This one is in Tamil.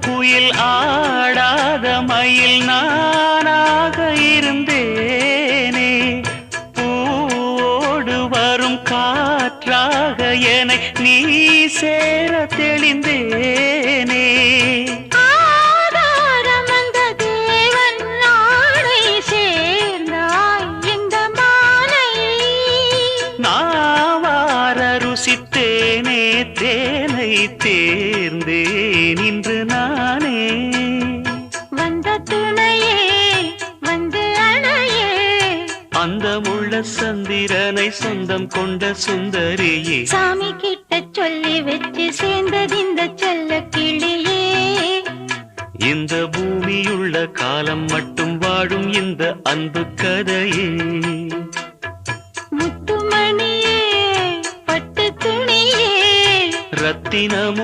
குயில் ஆடாத மயில் நானாக இருந்தேனே. பூவோடு வரும் காற்றாக என்னை நீ சேர தெளிந்தேனே. நாவார ருசித்தேனே தேனை தேர்ந்தேன் இன்று நானே. வந்த துணையே வந்து அணையே, அந்த முள்ள சந்திரனை சொந்தம் கொண்ட சுந்தரியே. சாமி கிட்ட சொல்லி வச்சு சேர்ந்தது இந்த செல்ல கிளியே. இந்த பூமியுள்ள காலம் மட்டும் வாழும் இந்த அன்பு கதையே. முத்துமணியே பட்டு துணியே ரத்தினமும்